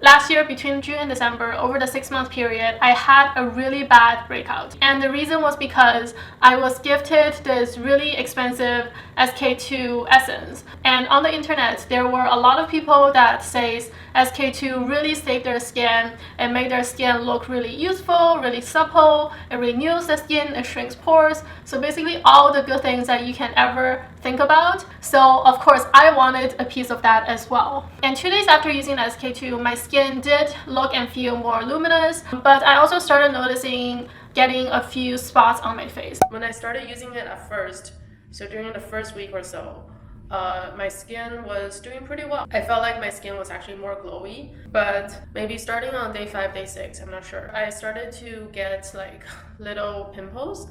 Last year, between June and December, over the 6-month period, I had a really bad breakout. And the reason was because I was gifted this really expensive SK2 essence. And on the internet, there were a lot of people that says SK2 really saved their skin and made their skin look really youthful, really supple, it renews the skin, it shrinks pores. So basically all the good things that you can ever think about. So of course I wanted a piece of that as well. And 2 days after using SK2, my skin did look and feel more luminous, but I also started noticing getting a few spots on my face. When I started using it at first, so during the first week or so, my skin was doing pretty well. I felt like my skin was actually more glowy, but maybe starting on day 5, day 6, I'm not sure, I started to get like little pimples.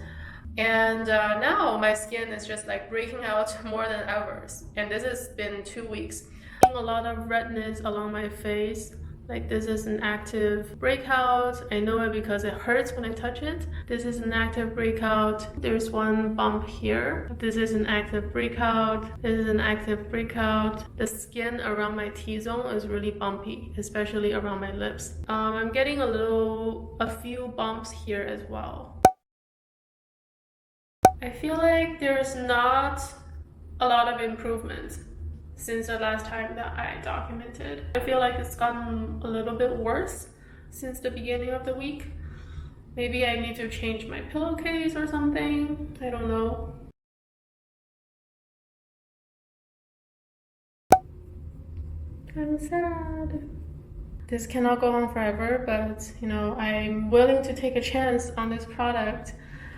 And now my skin is just like breaking out more than ever. And this has been 2 weeks. A lot of redness along my face. Like this is an active breakout. I know it because it hurts when I touch it. This is an active breakout. There's one bump here. This is an active breakout. This is an active breakout. The skin around my T-zone is really bumpy, especially around my lips. I'm getting a few bumps here as well. I feel like there's not a lot of improvement since the last time that I documented. I feel like it's gotten a little bit worse since the beginning of the week. Maybe I need to change my pillowcase or something. I don't know. I'm sad. This cannot go on forever, but you know, I'm willing to take a chance on this product.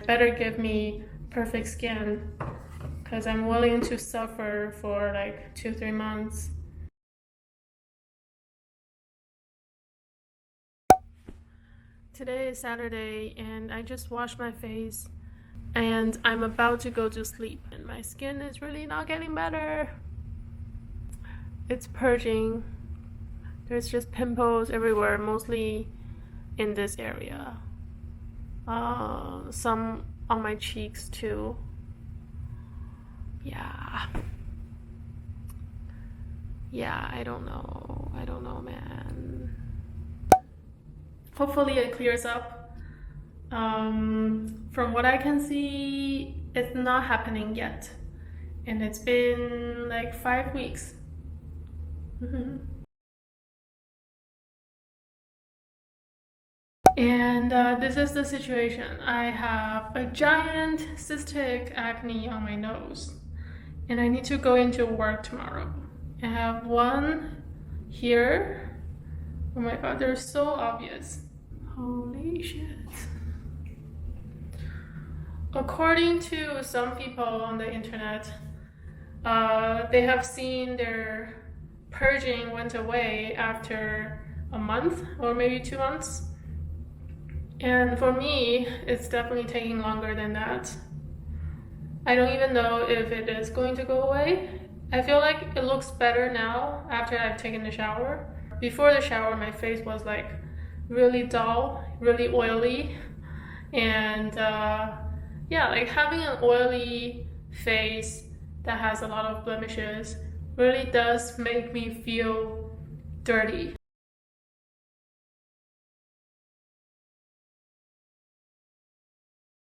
Better give me perfect skin, because I'm willing to suffer for like 2-3 months. Today is Saturday and I just washed my face and I'm about to go to sleep and my skin is really not getting better. It's purging. There's just pimples everywhere, mostly in this area. Some on my cheeks too. Yeah, I don't know, man. Hopefully it clears up. From what I can see, it's not happening yet. And it's been like 5 weeks. And this is the situation. I have a giant cystic acne on my nose. And I need to go into work tomorrow. I have one here. Oh my god, they're so obvious. Holy shit. According to some people on the internet, they have seen their purging went away after a month or maybe 2 months. And for me, it's definitely taking longer than that. I don't even know if it is going to go away. I feel like it looks better now after I've taken the shower. Before the shower, my face was like really dull, really oily. And yeah, like having an oily face that has a lot of blemishes really does make me feel dirty.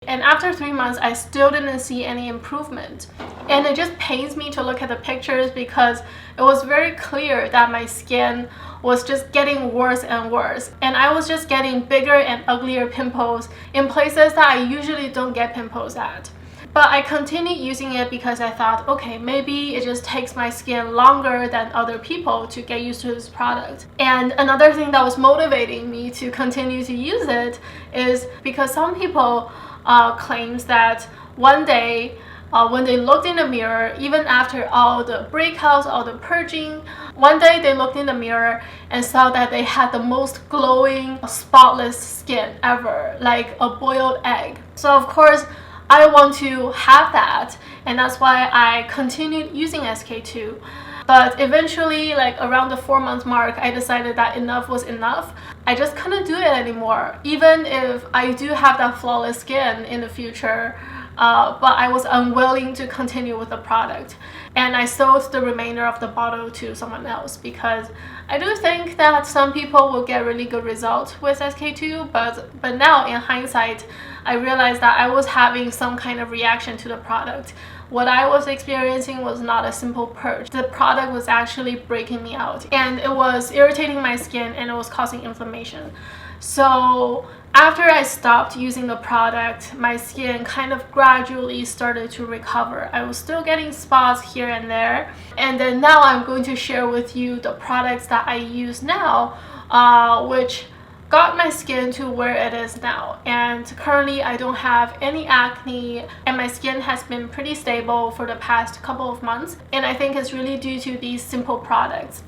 And after 3 months, I still didn't see any improvement. And it just pains me to look at the pictures because it was very clear that my skin was just getting worse and worse. And I was just getting bigger and uglier pimples in places that I usually don't get pimples at. But I continued using it because I thought, okay, maybe it just takes my skin longer than other people to get used to this product. And another thing that was motivating me to continue to use it is because some people claims that one day when they looked in the mirror, even after all the breakouts, all the purging, one day they looked in the mirror and saw that they had the most glowing, spotless skin ever, like a boiled egg. So of course, I want to have that, and that's why I continued using SK2. But eventually, like around the 4-month mark, I decided that enough was enough. I just couldn't do it anymore, even if I do have that flawless skin in the future. But I was unwilling to continue with the product. and I sold the remainder of the bottle to someone else because I do think that some people will get really good results with SK2, but now in hindsight, I realized that I was having some kind of reaction to the product. What I was experiencing was not a simple purge. The product was actually breaking me out, and it was irritating my skin and it was causing inflammation. So after I stopped using the product, my skin kind of gradually started to recover. I was still getting spots here and there. And then now I'm going to share with you the products that I use now, which got my skin to where it is now. And currently I don't have any acne, and my skin has been pretty stable for the past couple of months. And I think it's really due to these simple products.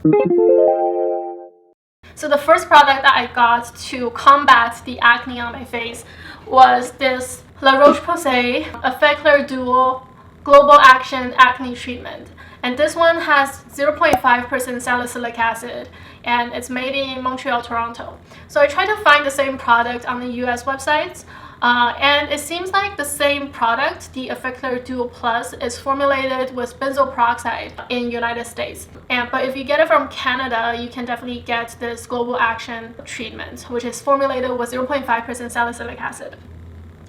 So the first product that I got to combat the acne on my face was this La Roche-Posay Effeclar Duo Global Action Acne Treatment. And this one has 0.5% salicylic acid, and it's made in Montreal, Toronto. So I tried to find the same product on the US websites, and it seems like the same product, the Effeclar Duo Plus, is formulated with benzyl peroxide in United States. But if you get it from Canada, you can definitely get this Global Action treatment, which is formulated with 0.5% salicylic acid.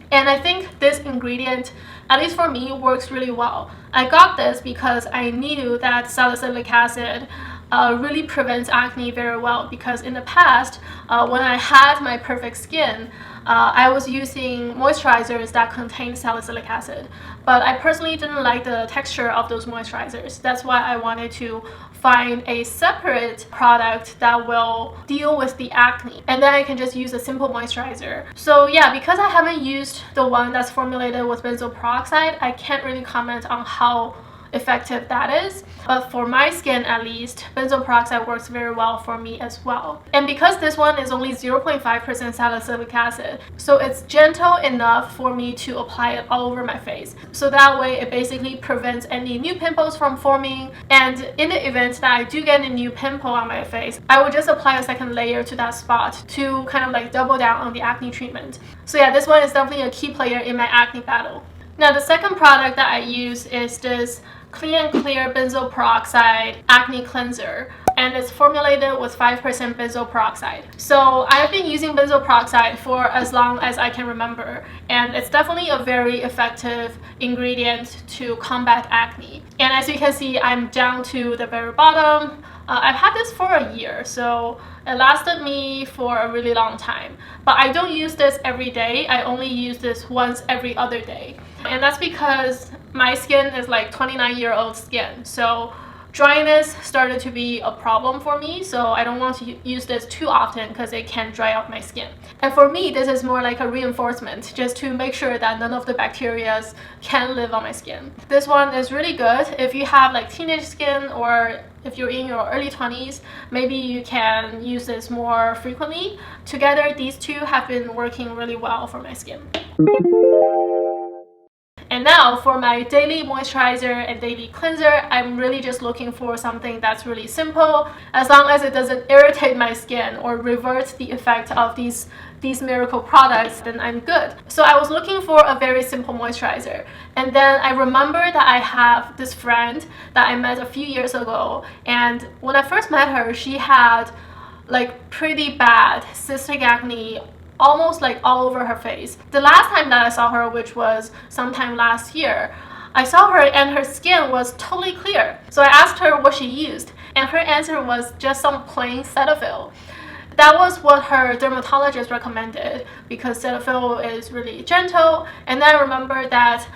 And I think this ingredient, at least for me, works really well. I got this because I knew that salicylic acid really prevents acne very well, because in the past, when I had my perfect skin, I was using moisturizers that contained salicylic acid, but I personally didn't like the texture of those moisturizers. That's why I wanted to find a separate product that will deal with the acne, and then I can just use a simple moisturizer. So yeah, because I haven't used the one that's formulated with benzyl peroxide, I can't really comment on how effective that is, but for my skin at least, benzyl peroxide works very well for me as well. And because this one is only 0.5% salicylic acid, so it's gentle enough for me to apply it all over my face, so that way it basically prevents any new pimples from forming. And in the event that I do get a new pimple on my face, I will just apply a second layer to that spot to kind of like double down on the acne treatment. So yeah, this one is definitely a key player in my acne battle. Now the second product that I use is this Clean and Clear Benzyl Peroxide Acne Cleanser, and it's formulated with 5% benzyl peroxide. So I've been using benzyl peroxide for as long as I can remember, and it's definitely a very effective ingredient to combat acne. And as you can see, I'm down to the very bottom. I've had this for a year, so it lasted me for a really long time. But I don't use this every day. I only use this once every other day. And that's because my skin is like 29-year-old skin. So dryness started to be a problem for me, so I don't want to use this too often because it can dry out my skin. And for me, this is more like a reinforcement, just to make sure that none of the bacteria can live on my skin. This one is really good if you have like teenage skin, or if you're in your early 20s, maybe you can use this more frequently. Together, these two have been working really well for my skin. And now for my daily moisturizer and daily cleanser, I'm really just looking for something that's really simple. As long as it doesn't irritate my skin or revert the effect of these miracle products, then I'm good. So I was looking for a very simple moisturizer. And then I remember that I have this friend that I met a few years ago. And when I first met her, she had like pretty bad cystic acne, almost like all over her face. The last time that I saw her, which was sometime last year, I saw her and her skin was totally clear. So I asked her what she used, and her answer was just some plain Cetaphil. That was what her dermatologist recommended, because Cetaphil is really gentle. And then I remember that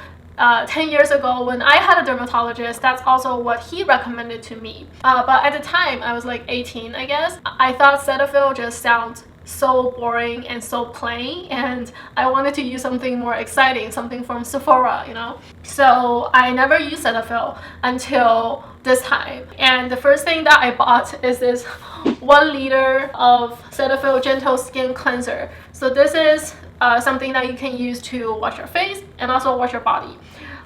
10 years ago when I had a dermatologist, that's also what he recommended to me. But at the time, I was like 18, I guess. I thought Cetaphil just sounds so boring and so plain, and I wanted to use something more exciting, something from Sephora, you know. So I never used Cetaphil until this time, and the first thing that I bought is this 1 liter of Cetaphil Gentle Skin Cleanser. So this is something that you can use to wash your face and also wash your body.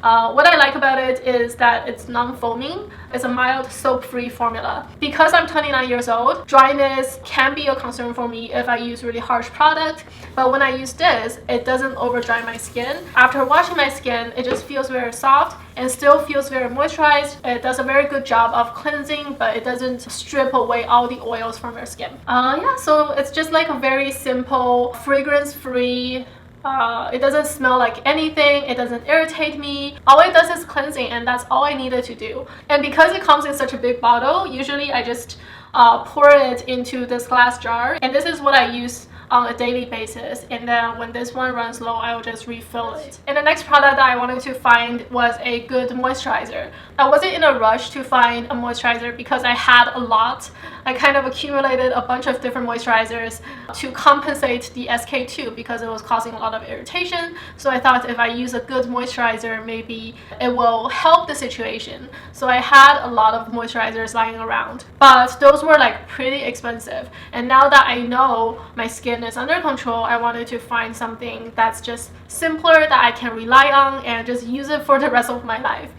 What I like about it is that it's non-foaming. It's a mild soap-free formula. Because I'm 29 years old, dryness can be a concern for me if I use really harsh product, but when I use this, it doesn't over dry my skin. After washing my skin, it just feels very soft and still feels very moisturized. It does a very good job of cleansing, but it doesn't strip away all the oils from your skin. Yeah, so it's just like a very simple, fragrance-free. It doesn't smell like anything, it doesn't irritate me. All it does is cleansing, and that's all I needed to do. And because it comes in such a big bottle, usually I just pour it into this glass jar, and this is what I use on a daily basis, and then when this one runs low, I will just refill it. And the next product that I wanted to find was a good moisturizer. I wasn't in a rush to find a moisturizer because I had a lot. I kind of accumulated a bunch of different moisturizers to compensate the SK2 because it was causing a lot of irritation. So I thought if I use a good moisturizer, maybe it will help the situation. So I had a lot of moisturizers lying around, but those were like pretty expensive. And now that I know my skin is under control, I wanted to find something that's just simpler that I can rely on and just use it for the rest of my life.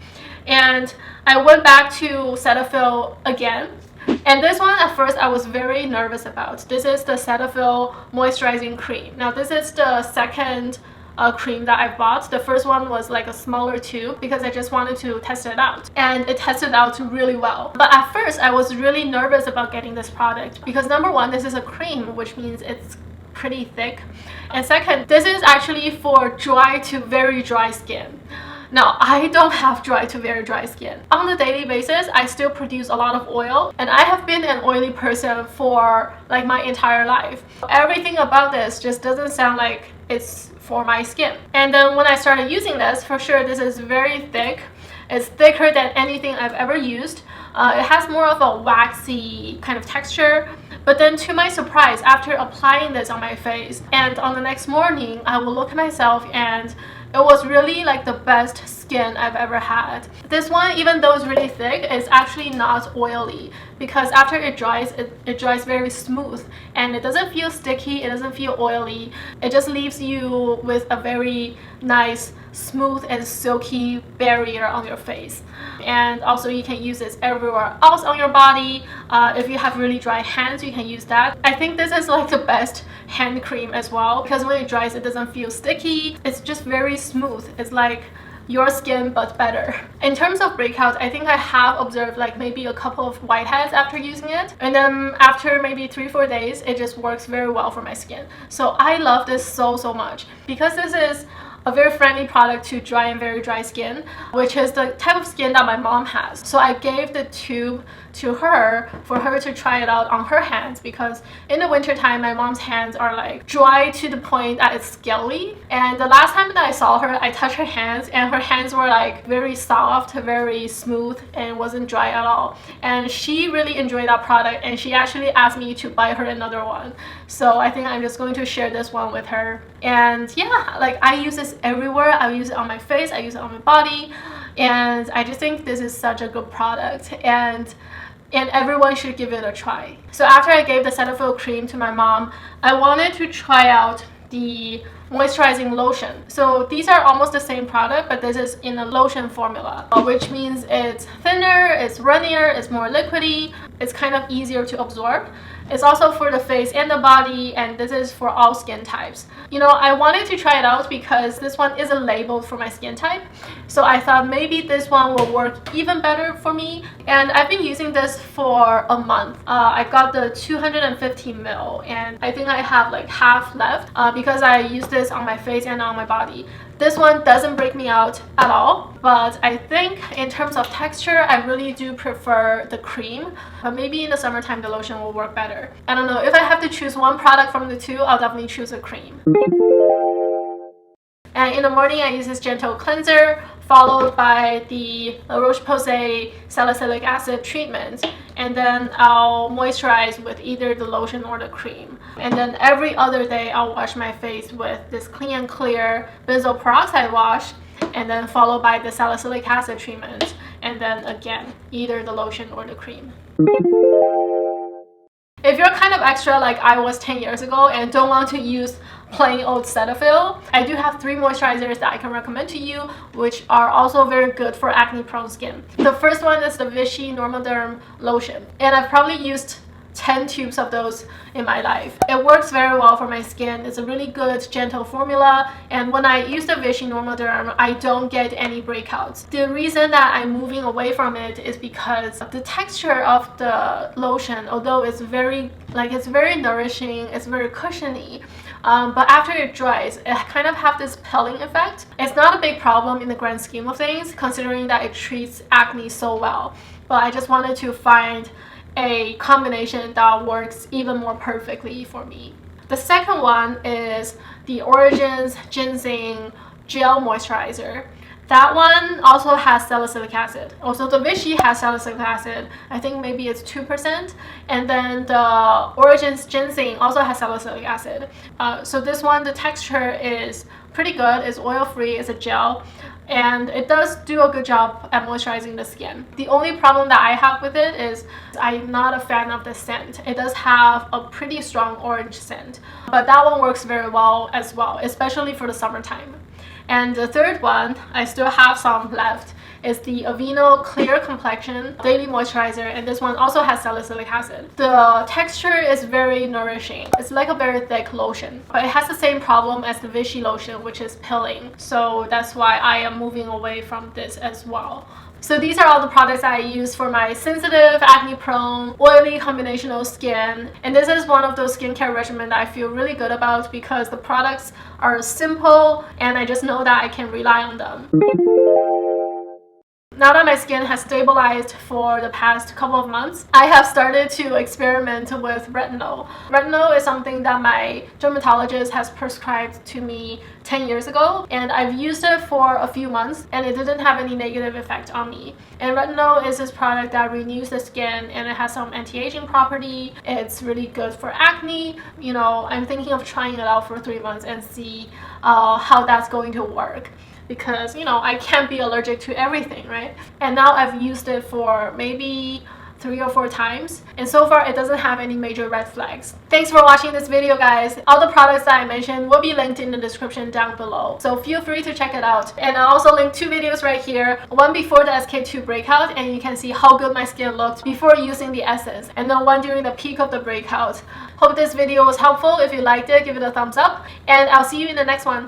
And I went back to Cetaphil again. And this one, at first, I was very nervous about. This is the Cetaphil Moisturizing Cream. Now, this is the second cream that I bought. The first one was like a smaller tube because I just wanted to test it out. And it tested out really well. But at first, I was really nervous about getting this product because number one, this is a cream, which means it's pretty thick. And second, this is actually for dry to very dry skin. Now, I don't have dry to very dry skin. On a daily basis, I still produce a lot of oil, and I have been an oily person for like my entire life. Everything about this just doesn't sound like it's for my skin. And then when I started using this, for sure, this is very thick. It's thicker than anything I've ever used. It has more of a waxy kind of texture. But then to my surprise, after applying this on my face and on the next morning, I will look at myself and it was really like the best skin I've ever had. This one, even though it's really thick, is actually not oily because after it dries, it dries very smooth and it doesn't feel sticky, it doesn't feel oily. It just leaves you with a very nice, smooth and silky barrier on your face. And also you can use this everywhere else on your body. If you have really dry hands, you can use that. I think this is like the best hand cream as well because when it dries, it doesn't feel sticky. It's just very smooth. It's like your skin but better. In terms of breakout, I think I have observed like maybe a couple of whiteheads after using it, and then after maybe 3-4 days it just works very well for my skin. So I love this so much because this is a very friendly product to dry and very dry skin, which is the type of skin that my mom has. So I gave the tube to her for her to try it out on her hands because in the winter time my mom's hands are like dry to the point that it's scaly. And the last time that I saw her, I touched her hands and her hands were like very soft, very smooth, and wasn't dry at all. And she really enjoyed that product and she actually asked me to buy her another one. So I think I'm just going to share this one with her. And yeah, like I use this everywhere. I use it on my face, I use it on my body, and I just think this is such a good product and everyone should give it a try. So after I gave the Cetaphil cream to my mom, I wanted to try out the moisturizing lotion. So these are almost the same product, but this is in a lotion formula, which means it's thinner, it's runnier, it's more liquidy, it's kind of easier to absorb. It's also for the face and the body, and this is for all skin types. You know, I wanted to try it out because this one isn't labeled for my skin type. So I thought maybe this one will work even better for me. And I've been using this for a month. I got the 250 ml and I think I have like half left because I use this on my face and on my body. This one doesn't break me out at all, but I think in terms of texture, I really do prefer the cream. But maybe in the summertime, the lotion will work better. I don't know. If I have to choose one product from the two, I'll definitely choose a cream. And in the morning, I use this gentle cleanser, followed by the La Roche-Posay salicylic acid treatment. And then I'll moisturize with either the lotion or the cream. And then every other day, I'll wash my face with this Clean and Clear Benzyl Peroxide wash, and then followed by the salicylic acid treatment. And then again, either the lotion or the cream. If you're kind of extra like I was 10 years ago and don't want to use plain old Cetaphil. I do have 3 moisturizers that I can recommend to you, which are also very good for acne prone skin. The first one is the Vichy Normoderm lotion, and I've probably used 10 tubes of those in my life. It works very well for my skin. It's a really good gentle formula, and when I use the Vichy Normoderm, I don't get any breakouts. The reason that I'm moving away from it is because the texture of the lotion, although it's very nourishing, it's very cushiony, but after it dries, it kind of have this pelling effect. It's not a big problem in the grand scheme of things, considering that it treats acne so well, but I just wanted to find a combination that works even more perfectly for me. The second one is the Origins Ginseng Gel Moisturizer. That one also has salicylic acid. Also, the Vichy has salicylic acid. I think maybe it's 2%. And then the Origins Ginseng also has salicylic acid. So this one, the texture is pretty good. It's oil-free. It's a gel. And it does do a good job at moisturizing the skin. The only problem that I have with it is I'm not a fan of the scent. It does have a pretty strong orange scent, but that one works very well as well, especially for the summertime. And the third one, I still have some left, is the Aveeno Clear Complexion Daily Moisturizer, and this one also has salicylic acid. The texture is very nourishing. It's like a very thick lotion, but it has the same problem as the Vichy lotion, which is pilling. So that's why I am moving away from this as well. So these are all the products I use for my sensitive, acne-prone, oily, combinational skin. And this is one of those skincare regimens that I feel really good about because the products are simple and I just know that I can rely on them. Now that my skin has stabilized for the past couple of months, I have started to experiment with retinol. Retinol is something that my dermatologist has prescribed to me 10 years ago, and I've used it for a few months and it didn't have any negative effect on me. And retinol is this product that renews the skin and it has some anti-aging property. It's really good for acne. You know, I'm thinking of trying it out for 3 months and see how that's going to work. Because, you know, I can't be allergic to everything, right? And now I've used it for maybe 3 or 4 times, and so far it doesn't have any major red flags. Thanks for watching this video, guys. All the products that I mentioned will be linked in the description down below, so feel free to check it out. And I'll also link 2 videos right here, one before the SK2 breakout, and you can see how good my skin looked before using the essence, and then one during the peak of the breakout. Hope this video was helpful. If you liked it, give it a thumbs up, and I'll see you in the next one.